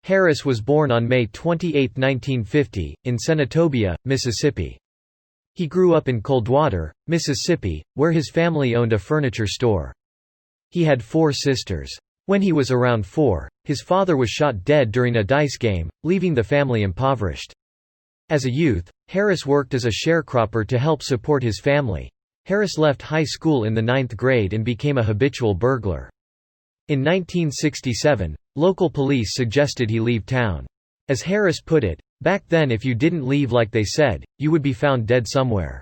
Harris was born on May 28, 1950, in Senatobia, Mississippi. He grew up in Coldwater, Mississippi, where his family owned a furniture store. He had 4 sisters. When he was around 4, his father was shot dead during a dice game, leaving the family impoverished. As a youth, Harris worked as a sharecropper to help support his family. Harris left high school in the 9th grade and became a habitual burglar. In 1967, local police suggested he leave town. As Harris put it, "Back then if you didn't leave like they said, you would be found dead somewhere."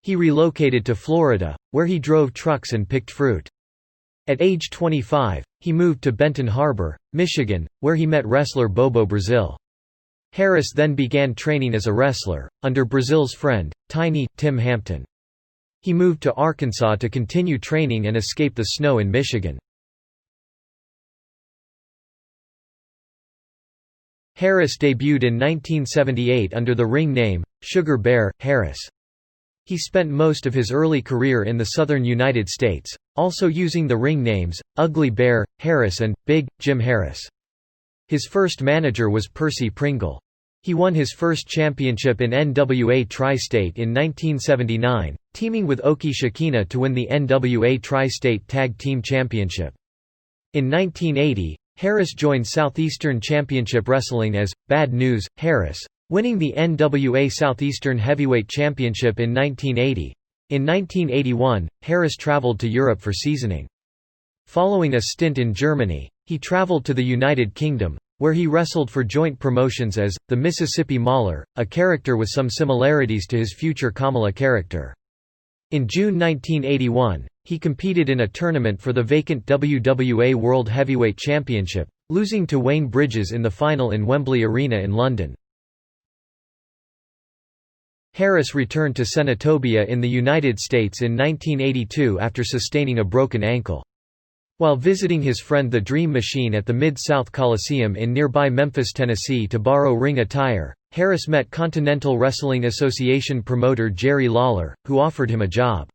He relocated to Florida, where he drove trucks and picked fruit. At age 25, he moved to Benton Harbor, Michigan, where he met wrestler Bobo Brazil. Harris then began training as a wrestler, under Brazil's friend, Tiny Tim Hampton. He moved to Arkansas to continue training and escape the snow in Michigan. Harris debuted in 1978 under the ring name, Sugar Bear, Harris. He spent most of his early career in the southern United States, also using the ring names, Ugly Bear, Harris and Big Jim Harris. His first manager was Percy Pringle. He won his first championship in NWA Tri-State in 1979, teaming with Oki Shikina to win the NWA Tri-State Tag Team Championship. In 1980, Harris joined Southeastern Championship Wrestling as Bad News Harris, winning the NWA Southeastern Heavyweight Championship in 1980. In 1981, Harris traveled to Europe for seasoning. Following a stint in Germany, he traveled to the United Kingdom, where he wrestled for joint promotions as the Mississippi Mauler, a character with some similarities to his future Kamala character. In June 1981, he competed in a tournament for the vacant WWA World Heavyweight Championship, losing to Wayne Bridges in the final in Wembley Arena in London. Harris returned to Senatobia in the United States in 1982 after sustaining a broken ankle. While visiting his friend the Dream Machine at the Mid-South Coliseum in nearby Memphis, Tennessee to borrow ring attire, Harris met Continental Wrestling Association promoter Jerry Lawler, who offered him a job.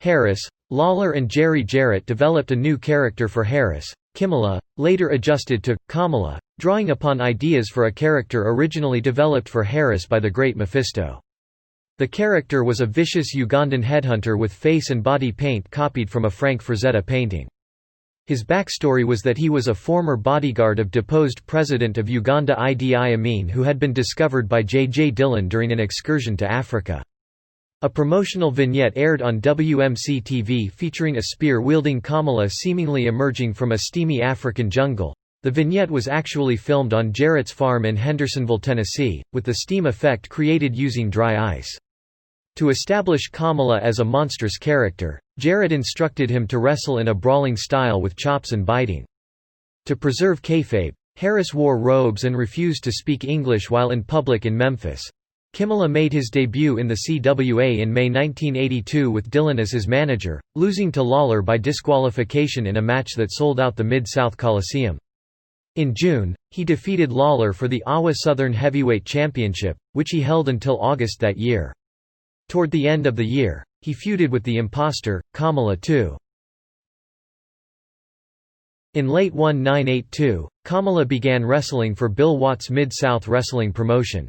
Harris, Lawler and Jerry Jarrett developed a new character for Harris, Kamala, later adjusted to Kamala, drawing upon ideas for a character originally developed for Harris by the Great Mephisto. The character was a vicious Ugandan headhunter with face and body paint copied from a Frank Frazetta painting. His backstory was that he was a former bodyguard of deposed President of Uganda Idi Amin who had been discovered by J.J. Dillon during an excursion to Africa. A promotional vignette aired on WMC TV featuring a spear-wielding Kamala seemingly emerging from a steamy African jungle. The vignette was actually filmed on Jarrett's farm in Hendersonville, Tennessee, with the steam effect created using dry ice. To establish Kamala as a monstrous character, Jarrett instructed him to wrestle in a brawling style with chops and biting. To preserve kayfabe, Harris wore robes and refused to speak English while in public in Memphis. Kamala made his debut in the CWA in May 1982 with Dillon as his manager, losing to Lawler by disqualification in a match that sold out the Mid-South Coliseum. In June, he defeated Lawler for the AWA Southern Heavyweight Championship, which he held until August that year. Toward the end of the year, he feuded with the imposter, Kamala too. In late 1982, Kamala began wrestling for Bill Watts' Mid-South Wrestling promotion.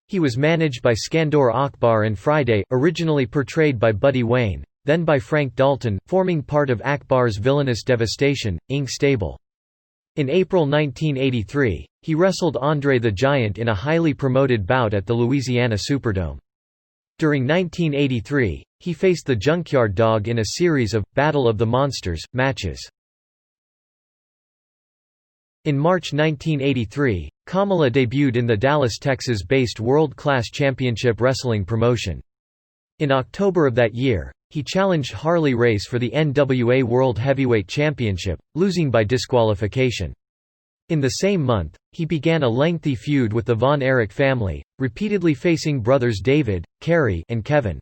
He was managed by Skandor Akbar and Friday, originally portrayed by Buddy Wayne, then by Frank Dalton, forming part of Akbar's villainous Devastation, Inc. stable. In April 1983, he wrestled Andre the Giant in a highly promoted bout at the Louisiana Superdome. During 1983, he faced the Junkyard Dog in a series of Battle of the Monsters matches. In March 1983, Kamala debuted in the Dallas, Texas-based World Class Championship Wrestling promotion. In October of that year, he challenged Harley Race for the NWA World Heavyweight Championship, losing by disqualification. In the same month, he began a lengthy feud with the Von Erich family, repeatedly facing brothers David, Kerry, and Kevin.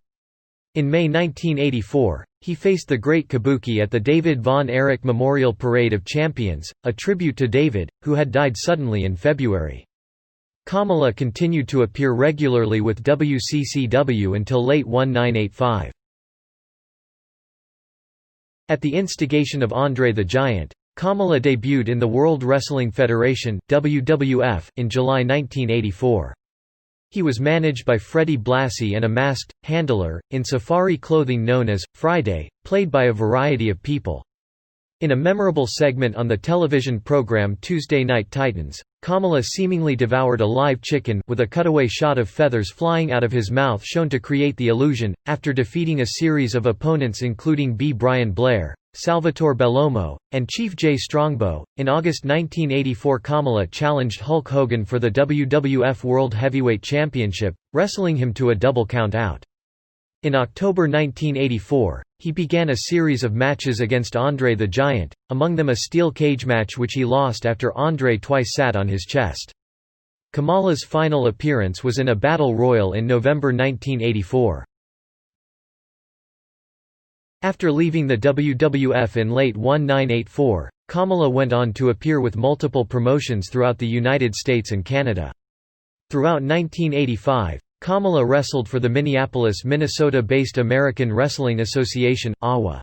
In May 1984, he faced the Great Kabuki at the David Von Erich Memorial Parade of Champions, a tribute to David, who had died suddenly in February. Kamala continued to appear regularly with WCCW until late 1985. At the instigation of Andre the Giant, Kamala debuted in the World Wrestling Federation (WWF) in July 1984. He was managed by Freddie Blassie and a masked handler in safari clothing known as Friday, played by a variety of people. In a memorable segment on the television program Tuesday Night Titans, Kamala seemingly devoured a live chicken with a cutaway shot of feathers flying out of his mouth shown to create the illusion. After defeating a series of opponents including B. Brian Blair, Salvatore Bellomo, and Chief Jay Strongbow, in August 1984 Kamala challenged Hulk Hogan for the WWF World Heavyweight Championship, wrestling him to a double count-out. In October 1984, he began a series of matches against Andre the Giant, among them a steel cage match which he lost after Andre twice sat on his chest. Kamala's final appearance was in a battle royal in November 1984. After leaving the WWF in late 1984, Kamala went on to appear with multiple promotions throughout the United States and Canada. Throughout 1985, Kamala wrestled for the Minneapolis, Minnesota-based American Wrestling Association (AWA).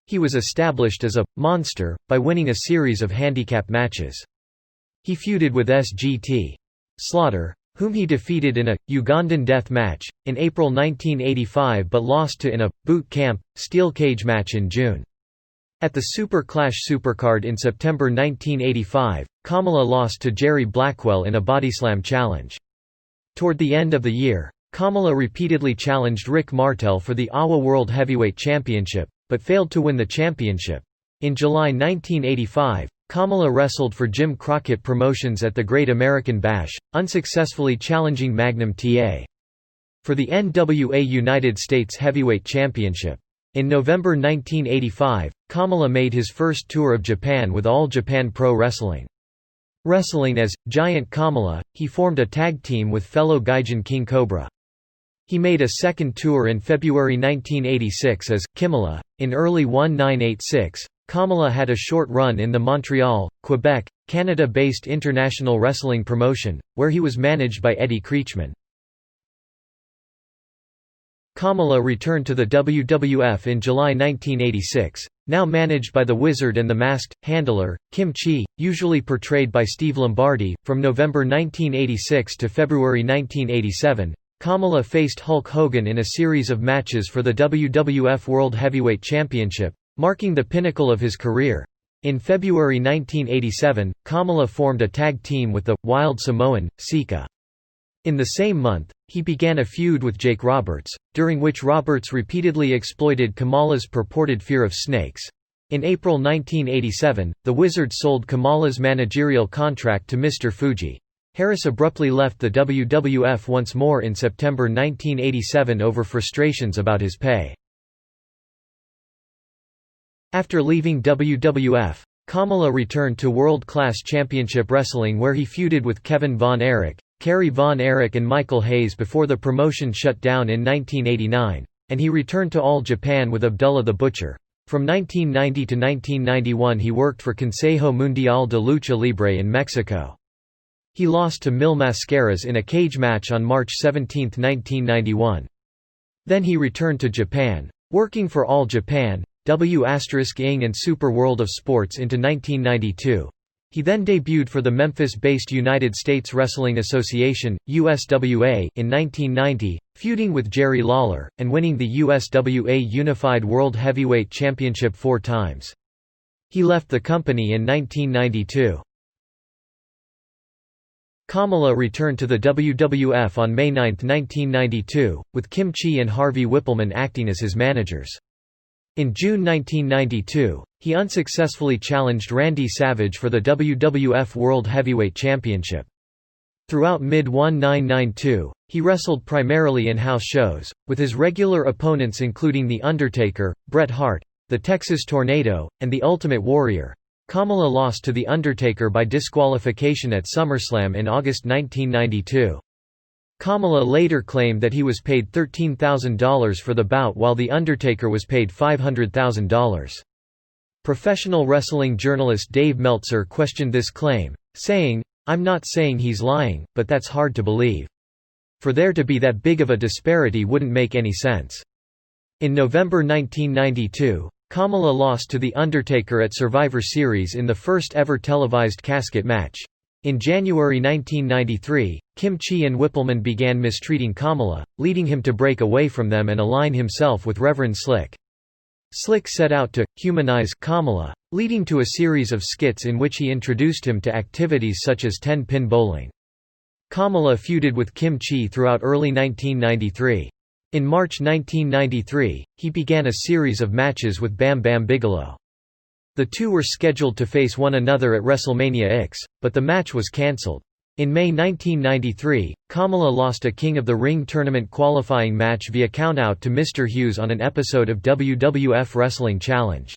He was established as a «monster» by winning a series of handicap matches. He feuded with SGT. Slaughter, whom he defeated in a Ugandan death match in April 1985 but lost to in a boot camp steel cage match in June. At the Super Clash Supercard in September 1985, Kamala lost to Jerry Blackwell in a bodyslam challenge. Toward the end of the year, Kamala repeatedly challenged Rick Martel for the AWA World Heavyweight Championship, but failed to win the championship. In July 1985, Kamala wrestled for Jim Crockett Promotions at the Great American Bash, unsuccessfully challenging Magnum TA for the NWA United States Heavyweight Championship. In November 1985, Kamala made his first tour of Japan with All Japan Pro Wrestling. Wrestling as Giant Kamala, he formed a tag team with fellow Gaijin King Cobra. He made a second tour in February 1986 as Kimala. In early 1986, Kamala had a short run in the Montreal, Quebec, Canada-based international wrestling promotion, where he was managed by Eddie Creechman. Kamala returned to the WWF in July 1986, now managed by the Wizard and the Masked Handler, Kim Chi, usually portrayed by Steve Lombardi. From November 1986 to February 1987, Kamala faced Hulk Hogan in a series of matches for the WWF World Heavyweight Championship, marking the pinnacle of his career. In February 1987, Kamala formed a tag team with the Wild Samoan, Sika. In the same month, he began a feud with Jake Roberts, during which Roberts repeatedly exploited Kamala's purported fear of snakes. In April 1987, the Wizard sold Kamala's managerial contract to Mr. Fuji. Harris abruptly left the WWF once more in September 1987 over frustrations about his pay. After leaving WWF, Kamala returned to World Class Championship Wrestling where he feuded with Kevin Von Erich, Kerry Von Erich and Michael Hayes before the promotion shut down in 1989, and he returned to All Japan with Abdullah the Butcher. From 1990 to 1991 he worked for Consejo Mundial de Lucha Libre in Mexico. He lost to Mil Mascaras in a cage match on March 17, 1991. Then he returned to Japan, working for All Japan, W*ing and Super World of Sports into 1992. He then debuted for the Memphis-based United States Wrestling Association, USWA, in 1990, feuding with Jerry Lawler, and winning the USWA Unified World Heavyweight Championship 4 times. He left the company in 1992. Kamala returned to the WWF on May 9, 1992, with Kim Chi and Harvey Whippleman acting as his managers. In June 1992, he unsuccessfully challenged Randy Savage for the WWF World Heavyweight Championship. Throughout mid-1992, he wrestled primarily in house shows, with his regular opponents including The Undertaker, Bret Hart, The Texas Tornado, and The Ultimate Warrior. Kamala lost to The Undertaker by disqualification at SummerSlam in August 1992. Kamala later claimed that he was paid $13,000 for the bout while The Undertaker was paid $500,000. Professional wrestling journalist Dave Meltzer questioned this claim, saying, "I'm not saying he's lying, but that's hard to believe. For there to be that big of a disparity wouldn't make any sense." In November 1992, Kamala lost to The Undertaker at Survivor Series in the first ever televised casket match. In January 1993, Kim Chi and Whippleman began mistreating Kamala, leading him to break away from them and align himself with Reverend Slick. Slick set out to humanize Kamala, leading to a series of skits in which he introduced him to activities such as 10-pin bowling. Kamala feuded with Kim Chi throughout early 1993. In March 1993, he began a series of matches with Bam Bam Bigelow. The two were scheduled to face one another at WrestleMania X, but the match was cancelled. In May 1993, Kamala lost a King of the Ring tournament qualifying match via countout to Mr. Hughes on an episode of WWF Wrestling Challenge.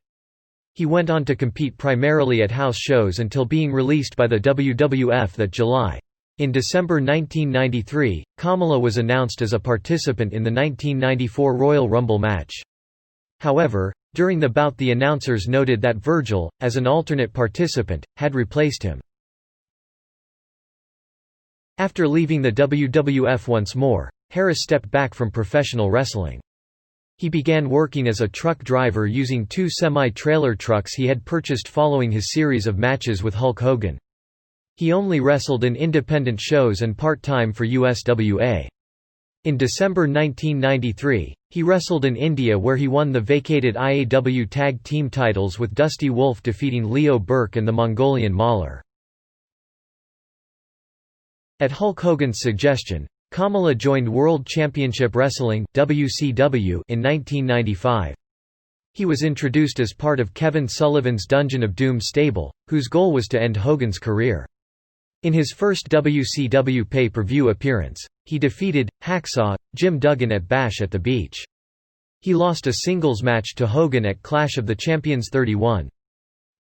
He went on to compete primarily at house shows until being released by the WWF that July. In December 1993, Kamala was announced as a participant in the 1994 Royal Rumble match. However, during the bout the announcers noted that Virgil, as an alternate participant, had replaced him. After leaving the WWF once more, Harris stepped back from professional wrestling. He began working as a truck driver using two semi-trailer trucks he had purchased following his series of matches with Hulk Hogan. He only wrestled in independent shows and part-time for USWA. In December 1993, he wrestled in India where he won the vacated IAW Tag Team titles with Dusty Wolfe defeating Leo Burke and the Mongolian Mauler. At Hulk Hogan's suggestion, Kamala joined World Championship Wrestling (WCW) in 1995. He was introduced as part of Kevin Sullivan's Dungeon of Doom stable, whose goal was to end Hogan's career. In his first WCW pay-per-view appearance, he defeated Hacksaw Jim Duggan at Bash at the Beach. He lost a singles match to Hogan at Clash of the Champions 31.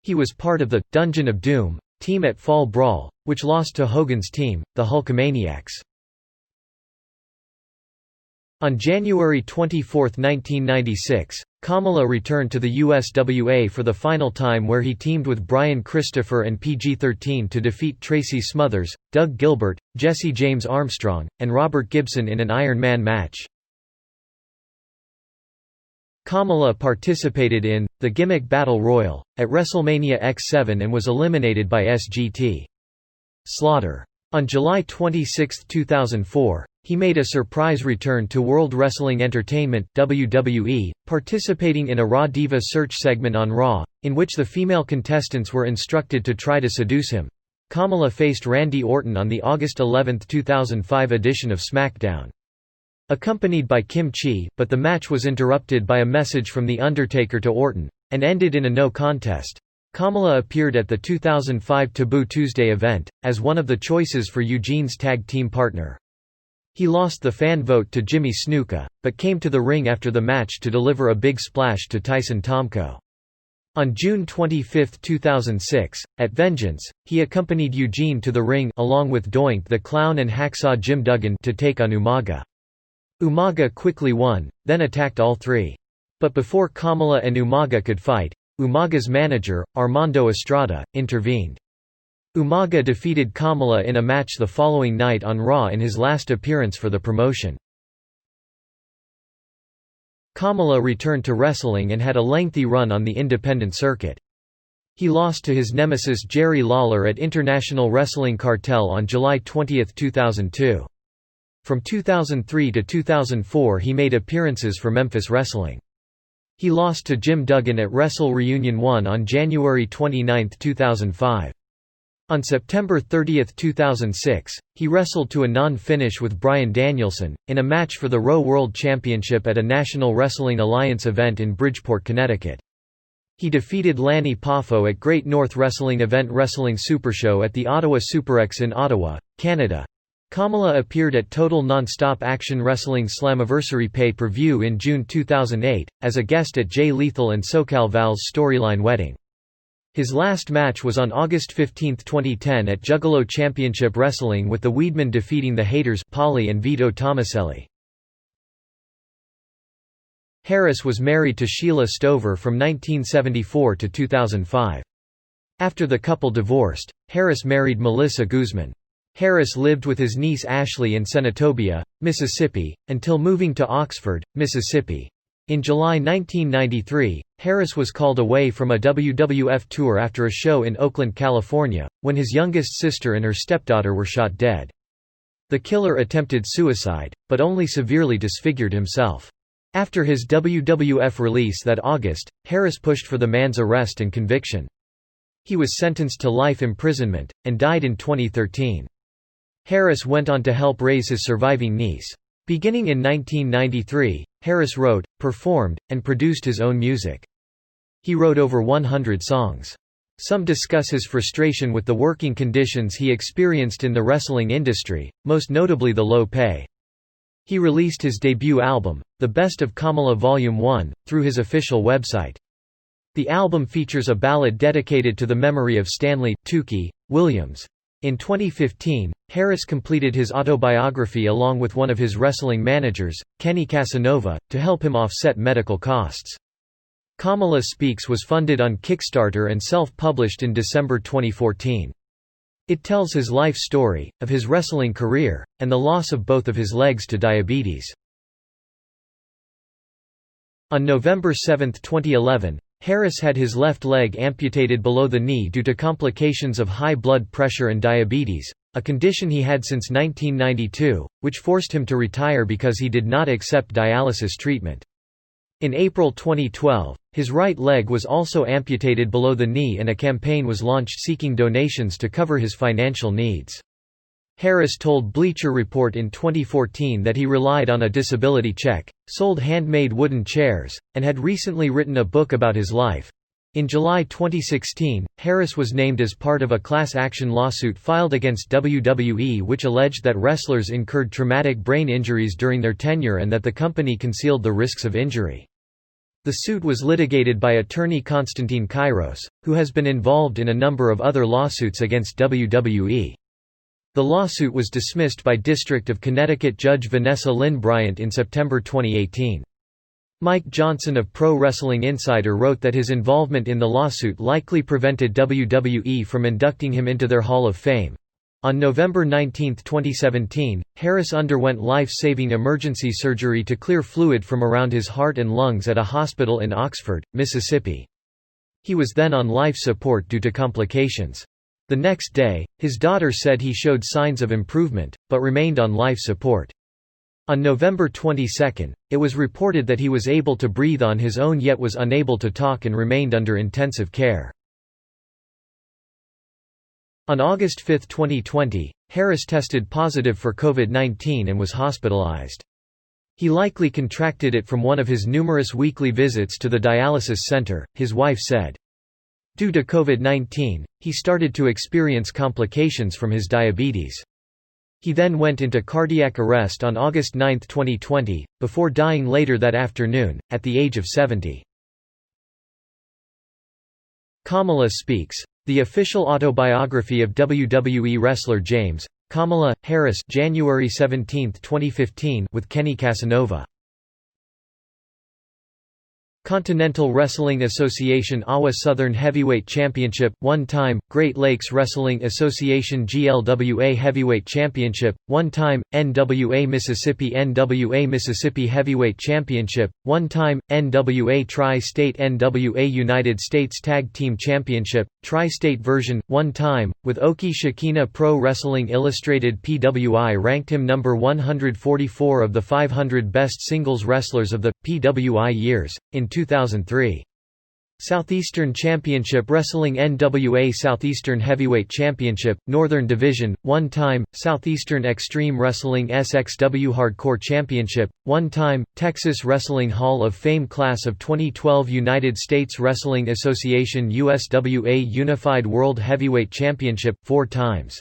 He was part of the Dungeon of Doom team at Fall Brawl, which lost to Hogan's team, the Hulkamaniacs. On January 24, 1996, Kamala returned to the USWA for the final time where he teamed with Brian Christopher and PG-13 to defeat Tracy Smothers, Doug Gilbert, Jesse James Armstrong, and Robert Gibson in an Iron Man match. Kamala participated in the Gimmick Battle Royal at WrestleMania X7 and was eliminated by SGT Slaughter. On July 26, 2004, he made a surprise return to World Wrestling Entertainment (WWE), participating in a Raw Diva Search segment on Raw, in which the female contestants were instructed to try to seduce him. Kamala faced Randy Orton on the August 11, 2005 edition of SmackDown. Accompanied by Kim Chi, but the match was interrupted by a message from The Undertaker to Orton, and ended in a no contest. Kamala appeared at the 2005 Taboo Tuesday event, as one of the choices for Eugene's tag team partner. He lost the fan vote to Jimmy Snuka, but came to the ring after the match to deliver a big splash to Tyson Tomko. On June 25, 2006, at Vengeance, he accompanied Eugene to the ring along with Doink the Clown and Hacksaw Jim Duggan to take on Umaga. Umaga quickly won, then attacked all three. But before Kamala and Umaga could fight, Umaga's manager, Armando Estrada, intervened. Umaga defeated Kamala in a match the following night on Raw in his last appearance for the promotion. Kamala returned to wrestling and had a lengthy run on the independent circuit. He lost to his nemesis Jerry Lawler at International Wrestling Cartel on July 20, 2002. From 2003 to 2004 he made appearances for Memphis Wrestling. He lost to Jim Duggan at Wrestle Reunion 1 on January 29, 2005. On September 30, 2006, he wrestled to a non-finish with Bryan Danielson, in a match for the Raw World Championship at a National Wrestling Alliance event in Bridgeport, Connecticut. He defeated Lanny Poffo at Great North Wrestling Event Wrestling Super Show at the Ottawa SuperX in Ottawa, Canada. Kamala appeared at Total Nonstop Action Wrestling Slammiversary pay-per-view in June 2008, as a guest at Jay Lethal and SoCal Val's Storyline Wedding. His last match was on August 15, 2010 at Juggalo Championship Wrestling with the Weedmen defeating the Haters Polly and Vito Tomaselli. Harris was married to Sheila Stover from 1974 to 2005. After the couple divorced, Harris married Melissa Guzman. Harris lived with his niece Ashley in Senatobia, Mississippi, until moving to Oxford, Mississippi. In July 1993, Harris was called away from a WWF tour after a show in Oakland, California, when his youngest sister and her stepdaughter were shot dead. The killer attempted suicide, but only severely disfigured himself. After his WWF release that August, Harris pushed for the man's arrest and conviction. He was sentenced to life imprisonment, and died in 2013. Harris went on to help raise his surviving niece. Beginning in 1993, Harris wrote, performed, and produced his own music. He wrote over 100 songs. Some discuss his frustration with the working conditions he experienced in the wrestling industry, most notably the low pay. He released his debut album, The Best of Kamala Volume 1, through his official website. The album features a ballad dedicated to the memory of Stanley "Tukey" Williams. In 2015, Harris completed his autobiography along with one of his wrestling managers, Kenny Casanova, to help him offset medical costs. Kamala Speaks was funded on Kickstarter and self-published in December 2014. It tells his life story, of his wrestling career, and the loss of both of his legs to diabetes. On November 7, 2011, Harris had his left leg amputated below the knee due to complications of high blood pressure and diabetes, a condition he had since 1992, which forced him to retire because he did not accept dialysis treatment. In April 2012, his right leg was also amputated below the knee and a campaign was launched seeking donations to cover his financial needs. Harris told Bleacher Report in 2014 that he relied on a disability check, sold handmade wooden chairs, and had recently written a book about his life. In July 2016, Harris was named as part of a class action lawsuit filed against WWE which alleged that wrestlers incurred traumatic brain injuries during their tenure and that the company concealed the risks of injury. The suit was litigated by attorney Konstantin Kairos, who has been involved in a number of other lawsuits against WWE. The lawsuit was dismissed by District of Connecticut Judge Vanessa Lynn Bryant in September 2018. Mike Johnson of Pro Wrestling Insider wrote that his involvement in the lawsuit likely prevented WWE from inducting him into their Hall of Fame. On November 19, 2017, Harris underwent life-saving emergency surgery to clear fluid from around his heart and lungs at a hospital in Oxford, Mississippi. He was then on life support due to complications. The next day, his daughter said he showed signs of improvement, but remained on life support. On November 22, it was reported that he was able to breathe on his own yet was unable to talk and remained under intensive care. On August 5, 2020, Harris tested positive for COVID-19 and was hospitalized. He likely contracted it from one of his numerous weekly visits to the dialysis center, his wife said. Due to COVID-19, he started to experience complications from his diabetes. He then went into cardiac arrest on August 9, 2020, before dying later that afternoon, at the age of 70. Kamala Speaks, the official autobiography of WWE wrestler James Kamala Harris, January 17, 2015, with Kenny Casanova. Continental Wrestling Association AWA Southern Heavyweight Championship, one-time, Great Lakes Wrestling Association GLWA Heavyweight Championship, one-time, NWA Mississippi Heavyweight Championship, one-time, NWA Tri-State NWA United States Tag Team Championship, Tri-State version, one-time, with Oki Shikina Pro Wrestling Illustrated PWI ranked him number 144 of the 500 best singles wrestlers of the PWI years, in 2003. Southeastern Championship Wrestling NWA Southeastern Heavyweight Championship, Northern Division, one-time, Southeastern Extreme Wrestling SXW Hardcore Championship, one-time, Texas Wrestling Hall of Fame Class of 2012 United States Wrestling Association USWA Unified World Heavyweight Championship, 4 times.